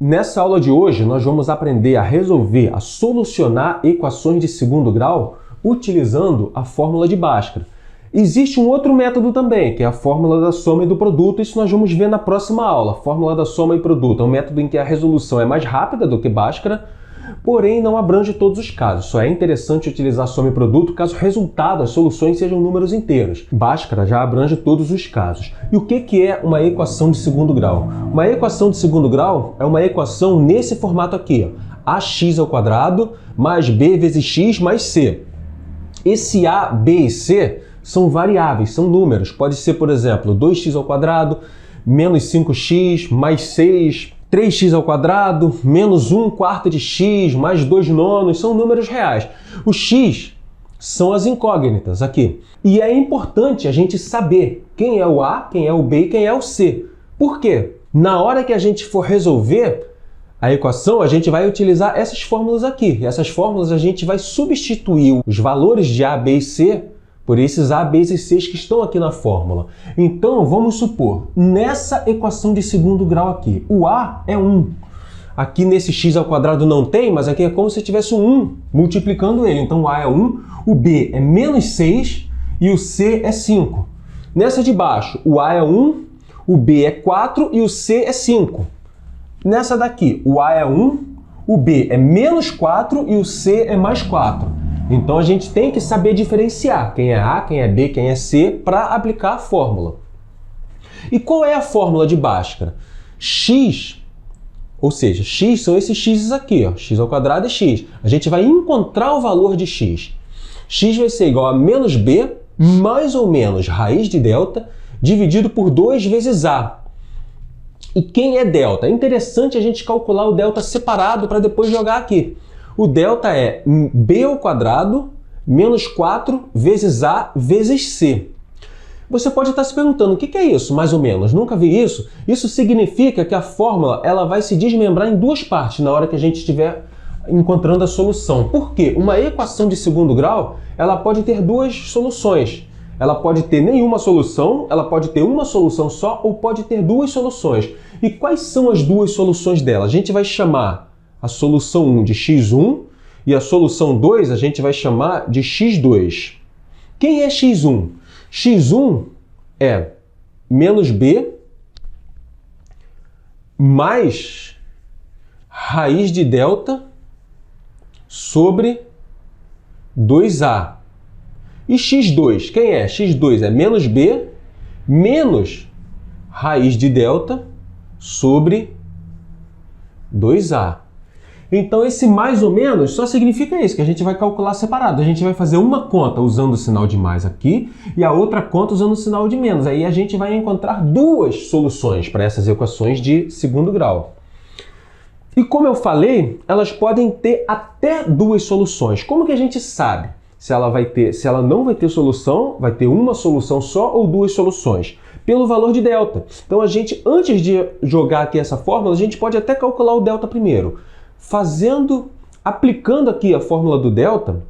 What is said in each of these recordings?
Nessa aula de hoje, nós vamos aprender a resolver, a solucionar equações de segundo grau utilizando a fórmula de Bhaskara. Existe um outro método também, que é a fórmula da soma e do produto. Isso nós vamos ver na próxima aula. Fórmula da soma e produto é um método em que a resolução é mais rápida do que Bhaskara, porém não abrange todos os casos. Só é interessante utilizar soma e produto caso o resultado, as soluções sejam números inteiros. Bhaskara já abrange todos os casos. E o que é uma equação de segundo grau? Uma equação de segundo grau é uma equação nesse formato aqui, ó. Ax² mais b vezes x mais c. Esse a, b e c são variáveis, são números. Pode ser, por exemplo, 2x² menos 5x mais 6, 3x² menos 1/4 de x mais 2/9, são números reais. O x são as incógnitas aqui. E é importante a gente saber quem é o a, quem é o b e quem é o c. Por quê? Na hora que a gente for resolver a equação, a gente vai utilizar essas fórmulas aqui. E essas fórmulas a gente vai substituir os valores de a, b e c por esses a, b e c que estão aqui na fórmula. Então, vamos supor, nessa equação de segundo grau aqui, o a é 1. Aqui nesse x² não tem, mas aqui é como se tivesse um 1 multiplicando ele. Então, o a é 1, o b é menos 6 e o c é 5. Nessa de baixo, o a é 1, o b é 4 e o c é 5. Nessa daqui, o a é 1, o b é menos 4 e o c é mais 4. Então, a gente tem que saber diferenciar quem é A, quem é B, quem é C para aplicar a fórmula. E qual é a fórmula de Bhaskara? X, ou seja, x são esses x's aqui, ó, x² é x. A gente vai encontrar o valor de x. X vai ser igual a menos b mais ou menos raiz de delta dividido por 2 vezes a. E quem é delta? É interessante a gente calcular o delta separado para depois jogar aqui. O delta é b² menos 4 vezes a vezes c. Você pode estar se perguntando, o que é isso, mais ou menos? Nunca vi isso? Isso significa que a fórmula ela vai se desmembrar em duas partes na hora que a gente estiver encontrando a solução. Por quê? Uma equação de segundo grau ela pode ter duas soluções. Ela pode ter nenhuma solução, ela pode ter uma solução só ou pode ter duas soluções. E quais são as duas soluções dela? A gente vai chamar a solução 1 de x1 e a solução 2 a gente vai chamar de x2. Quem é x1? x1 é menos b mais raiz de delta sobre 2a. E x2, quem é? x2 é menos b menos raiz de delta sobre 2a. Então, esse mais ou menos só significa isso, que a gente vai calcular separado. A gente vai fazer uma conta usando o sinal de mais aqui e a outra conta usando o sinal de menos. Aí a gente vai encontrar duas soluções para essas equações de segundo grau. E como eu falei, elas podem ter até duas soluções. Como que a gente sabe se ela não vai ter solução, vai ter uma solução só ou duas soluções? Pelo valor de delta. Então, a gente, antes de jogar aqui essa fórmula, a gente pode até calcular o delta primeiro. Aplicando aqui a fórmula do delta,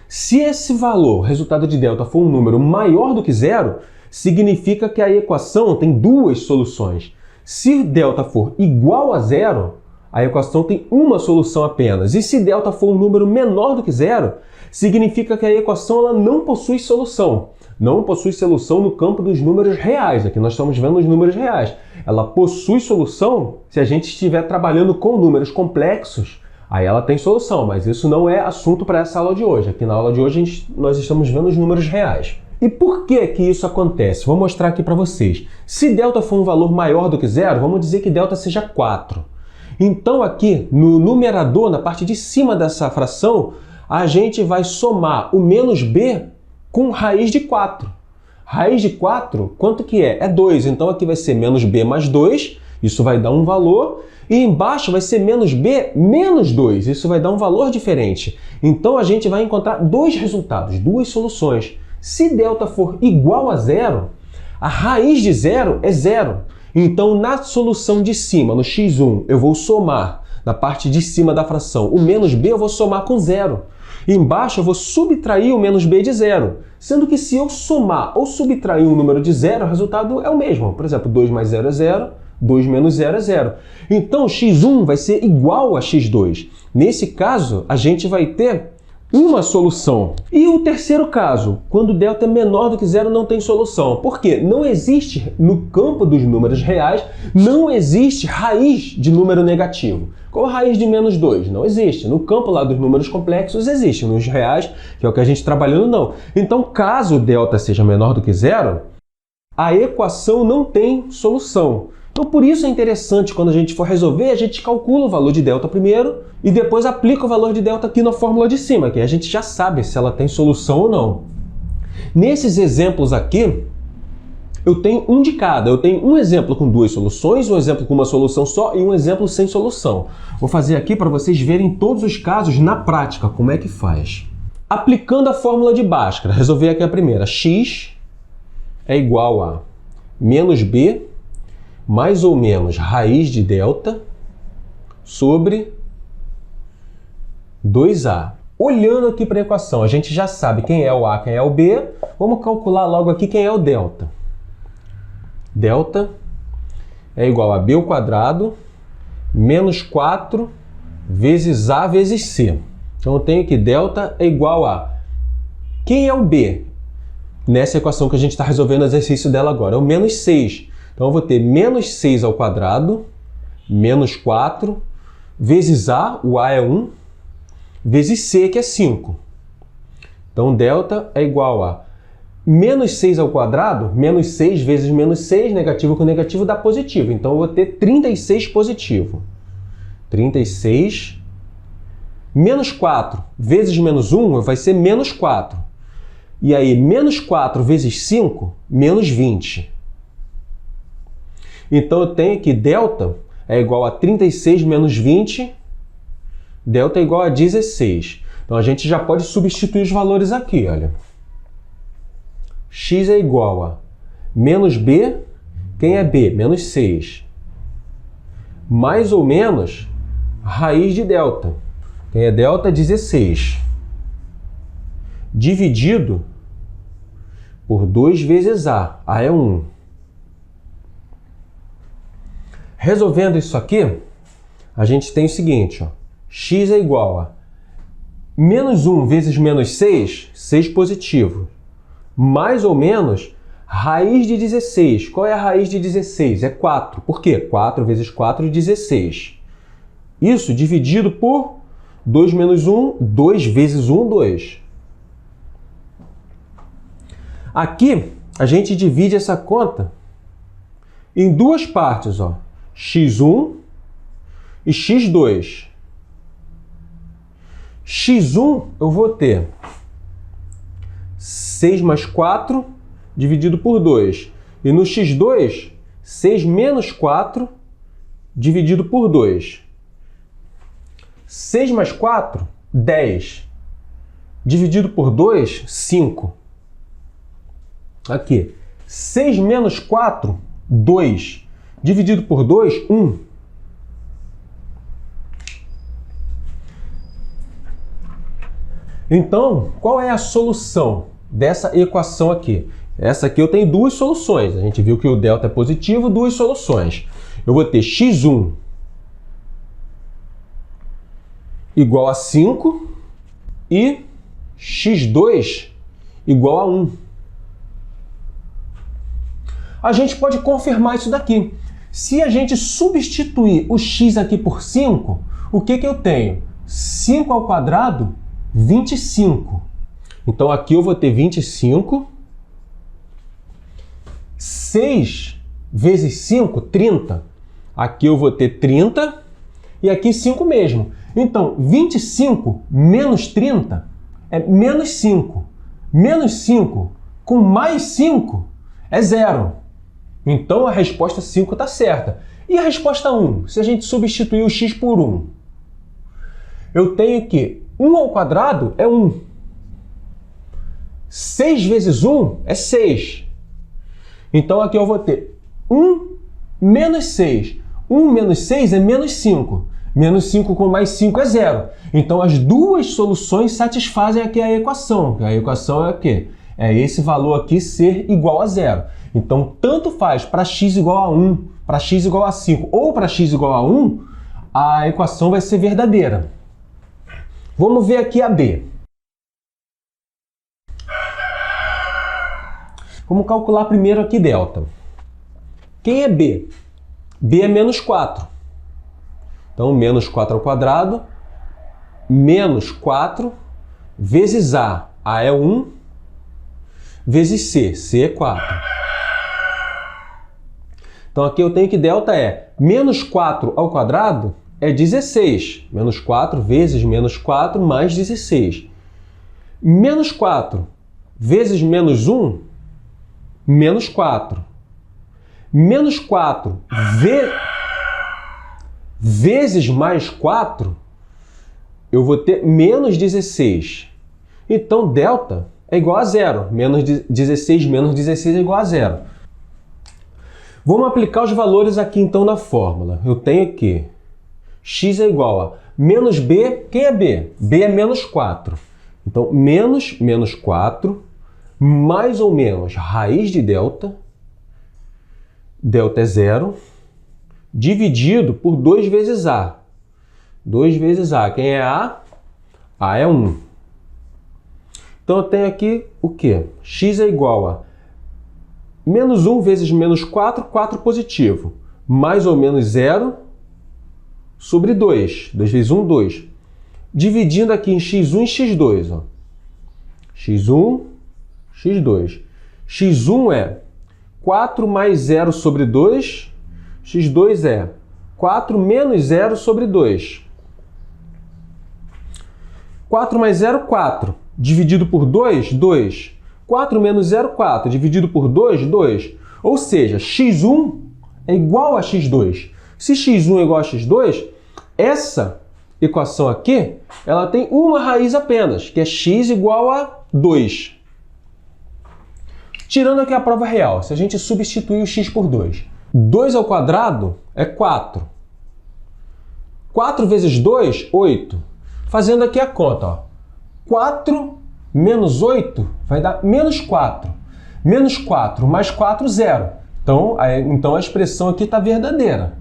se esse valor, resultado de delta, for um número maior do que zero, significa que a equação tem duas soluções. Se delta for igual a zero, a equação tem uma solução apenas. E se delta for um número menor do que zero, significa que a equação ela não possui solução. Não possui solução no campo dos números reais. Aqui nós estamos vendo os números reais. Ela possui solução se a gente estiver trabalhando com números complexos. Aí ela tem solução, mas isso não é assunto para essa aula de hoje. Aqui na aula de hoje nós estamos vendo os números reais. E por que que isso acontece? Vou mostrar aqui para vocês. Se delta for um valor maior do que zero, vamos dizer que delta seja 4. Então aqui no numerador, na parte de cima dessa fração, a gente vai somar o menos b com raiz de 4. Raiz de 4, quanto que é? É 2. Então aqui vai ser menos b mais 2, isso vai dar um valor. E embaixo vai ser menos b menos 2, isso vai dar um valor diferente. Então a gente vai encontrar dois resultados, duas soluções. Se delta for igual a zero, a raiz de zero é zero. Então na solução de cima, no x1, eu vou somar, na parte de cima da fração, o menos b eu vou somar com zero. Embaixo eu vou subtrair o menos b de zero, sendo que se eu somar ou subtrair um número de zero, o resultado é o mesmo. Por exemplo, 2 mais 0 é 0, 2 menos 0 é 0. Então, x1 vai ser igual a x2. Nesse caso, a gente vai ter uma solução. E o terceiro caso, quando δ é menor do que 0, não tem solução. Por quê? Não existe, no campo dos números reais, não existe raiz de número negativo. Qual a raiz de menos 2? Não existe. No campo lá dos números complexos existe. Nos reais, que é o que a gente está trabalhando, não. Então, caso δ seja menor do que 0, a equação não tem solução. Então, por isso é interessante, quando a gente for resolver, a gente calcula o valor de δ primeiro e depois aplica o valor de δ aqui na fórmula de cima, que a gente já sabe se ela tem solução ou não. Nesses exemplos aqui, eu tenho um de cada. Eu tenho um exemplo com duas soluções, um exemplo com uma solução só e um exemplo sem solução. Vou fazer aqui para vocês verem todos os casos na prática, como é que faz. Aplicando a fórmula de Bhaskara, resolver aqui a primeira. X é igual a menos b mais ou menos raiz de δ sobre 2a. Olhando aqui para a equação, a gente já sabe quem é o a, quem é o b. Vamos calcular logo aqui quem é o δ. Δ é igual a b ao quadrado menos 4 vezes a vezes c. Então eu tenho que δ é igual a... Quem é o b? Nessa equação que a gente está resolvendo o exercício dela agora, é o menos 6. Então eu vou ter menos 6 ao quadrado menos 4 vezes a, o a é 1, vezes c, que é 5. Então δ é igual a menos 6 ao quadrado, menos 6 vezes menos 6, negativo com negativo dá positivo. Então eu vou ter 36 positivo. 36 menos 4 vezes menos 1 vai ser menos 4. E aí, menos 4 vezes 5, menos 20. Então eu tenho que δ é igual a 36 menos 20, δ é igual a 16. Então a gente já pode substituir os valores aqui, olha. X é igual a menos b, quem é b? Menos 6. Mais ou menos raiz de δ. Quem é δ? 16. Dividido por 2 vezes a. A é 1. Resolvendo isso aqui, a gente tem o seguinte, ó. X é igual a menos 1 vezes menos 6, 6 positivo, mais ou menos raiz de 16. Qual é a raiz de 16? É 4. Por quê? 4 vezes 4 é 16. Isso dividido por 2 menos 1, 2 vezes 1, 2. Aqui, a gente divide essa conta em duas partes, ó. x1 e x2. x1 eu vou ter 6 mais 4 dividido por 2. E no x2, 6 menos 4 dividido por 2. 6 mais 4, 10. Dividido por 2, 5. Aqui. 6 menos 4, 2. Dividido por 2, 1. Então, qual é a solução dessa equação aqui? Essa aqui eu tenho duas soluções. A gente viu que o δ é positivo, duas soluções. Eu vou ter x1 igual a 5 e x2 igual a 1. A gente pode confirmar isso daqui. Se a gente substituir o x aqui por 5, o que eu tenho? 5 ao quadrado, 25. Então aqui eu vou ter 25. 6 vezes 5, 30. Aqui eu vou ter 30. E aqui 5 mesmo. Então, 25 menos 30 é menos 5. Menos 5 com mais 5 é 0. Então, a resposta 5 está certa. E a resposta 1? Se a gente substituir o x por 1, eu tenho que 1 ao quadrado é 1. 6 vezes 1 é 6. Então, aqui eu vou ter 1 menos 6. 1 menos 6 é menos 5. Menos 5 com mais 5 é 0. Então, as duas soluções satisfazem aqui a equação. A equação é o quê? É esse valor aqui ser igual a 0. Então, tanto faz para x igual a 1, para x igual a 5 ou para x igual a 1, a equação vai ser verdadeira. Vamos ver aqui a b. Vamos calcular primeiro aqui delta. Quem é b? b é menos 4. Então, menos 4 ao quadrado, menos 4, vezes a é 1, vezes c é 4. Então, aqui eu tenho que delta é menos 4 ao quadrado é 16. Menos 4 vezes menos 4 mais 16. Menos 4 vezes menos 1, menos 4. Menos 4 vezes mais 4, eu vou ter menos 16. Então, delta é igual a zero. Menos 16 menos 16 é igual a zero. Vamos aplicar os valores aqui, então, na fórmula. Eu tenho aqui x é igual a menos b. Quem é b? b é menos 4. Então, menos 4, mais ou menos raiz de delta. Delta é zero, dividido por 2 vezes a. 2 vezes a. Quem é a? A é 1. Então, eu tenho aqui o quê? X é igual a menos 1 vezes menos 4, 4 positivo. Mais ou menos zero sobre 2. 2 vezes 1, 2. Dividindo aqui em x1 e x2. Ó. x1, x2. x1 é 4 mais 0 sobre 2. x2 é 4 menos 0 sobre 2. 4 mais 0, 4. Dividido por 2, 2. 4 menos 0, 4. Dividido por 2, 2. Ou seja, x1 é igual a x2. Se x1 é igual a x2, essa equação aqui, ela tem uma raiz apenas, que é x igual a 2. Tirando aqui a prova real, se a gente substituir o x por 2. 2 ao quadrado é 4. 4 vezes 2, 8. Fazendo aqui a conta, ó. 4 menos 8 vai dar menos 4. Menos 4 mais 4, 0. Então a expressão aqui está verdadeira.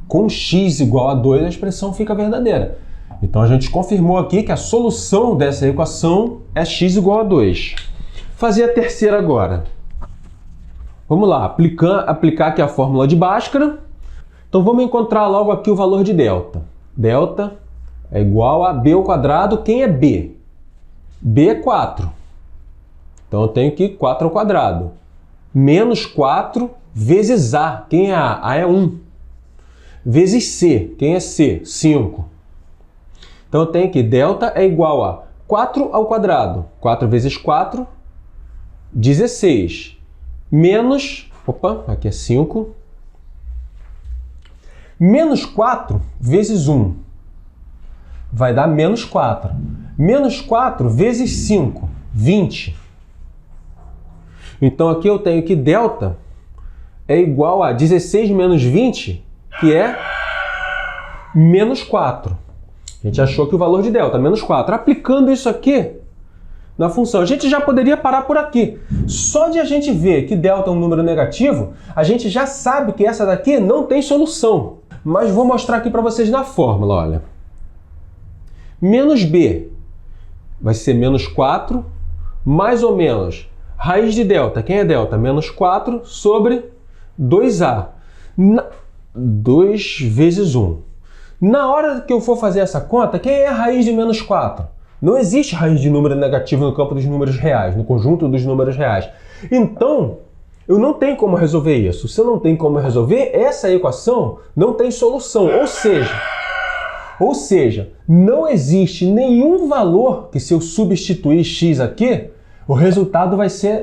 Com x igual a 2, a expressão fica verdadeira. Então a gente confirmou aqui que a solução dessa equação é x igual a 2. Fazer a terceira agora. Vamos lá, aplicar aqui a fórmula de Bhaskara. Então vamos encontrar logo aqui o valor de delta. Delta é igual a b ao quadrado. Quem é b? b é 4. Então eu tenho que 4 ao quadrado. Menos 4 vezes a. Quem é a? A é 1. Vezes c. Quem é c? 5. Então eu tenho que delta é igual a 4 ao quadrado. 4 vezes 4, 16. Menos, aqui é 5. Menos 4 vezes 1 vai dar menos 4. Menos 4 vezes 5, 20. Então aqui eu tenho que delta é igual a 16 menos 20, que é menos 4. A gente achou que o valor de delta é menos 4. Aplicando isso aqui na função, a gente já poderia parar por aqui. Só de a gente ver que delta é um número negativo, a gente já sabe que essa daqui não tem solução. Mas vou mostrar aqui para vocês na fórmula, olha. Menos b vai ser menos 4, mais ou menos raiz de delta. Quem é delta? Menos 4 sobre 2a. 2 vezes 1. Na hora que eu for fazer essa conta, quem é a raiz de menos 4? Não existe raiz de número negativo no campo dos números reais, no conjunto dos números reais. Então, eu não tenho como resolver isso. Se eu não tenho como resolver, essa equação não tem solução. Ou seja, não existe nenhum valor que, se eu substituir x aqui, o resultado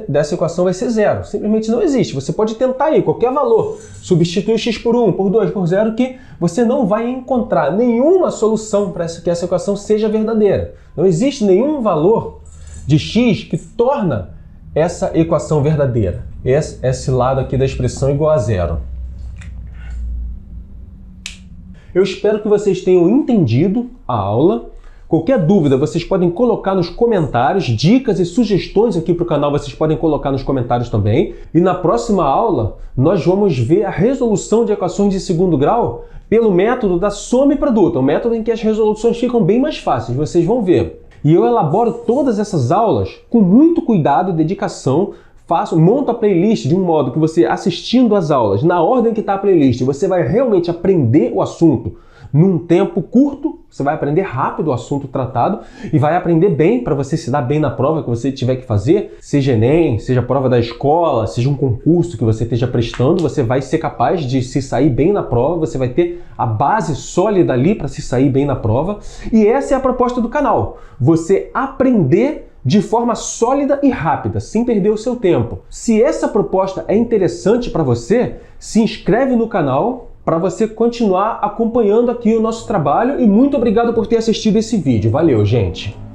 dessa equação vai ser zero. Simplesmente não existe. Você pode tentar aí qualquer valor, substituir x por 1, por 2, por 0, que você não vai encontrar nenhuma solução para que essa equação seja verdadeira. Não existe nenhum valor de x que torna essa equação verdadeira. Esse lado aqui da expressão igual a zero. Eu espero que vocês tenham entendido a aula. Qualquer dúvida vocês podem colocar nos comentários, dicas e sugestões aqui para o canal vocês podem colocar nos comentários também. E na próxima aula nós vamos ver a resolução de equações de segundo grau pelo método da soma e produto, um método em que as resoluções ficam bem mais fáceis, vocês vão ver. E eu elaboro todas essas aulas com muito cuidado e dedicação, monto a playlist de um modo que você, assistindo às aulas, na ordem que está a playlist, você vai realmente aprender o assunto num tempo curto, você vai aprender rápido o assunto tratado e vai aprender bem para você se dar bem na prova que você tiver que fazer, seja Enem, seja prova da escola, seja um concurso que você esteja prestando, você vai ser capaz de se sair bem na prova, você vai ter a base sólida ali para se sair bem na prova. E essa é a proposta do canal, você aprender de forma sólida e rápida, sem perder o seu tempo. Se essa proposta é interessante para você, se inscreve no canal para você continuar acompanhando aqui o nosso trabalho e muito obrigado por ter assistido esse vídeo. Valeu, gente!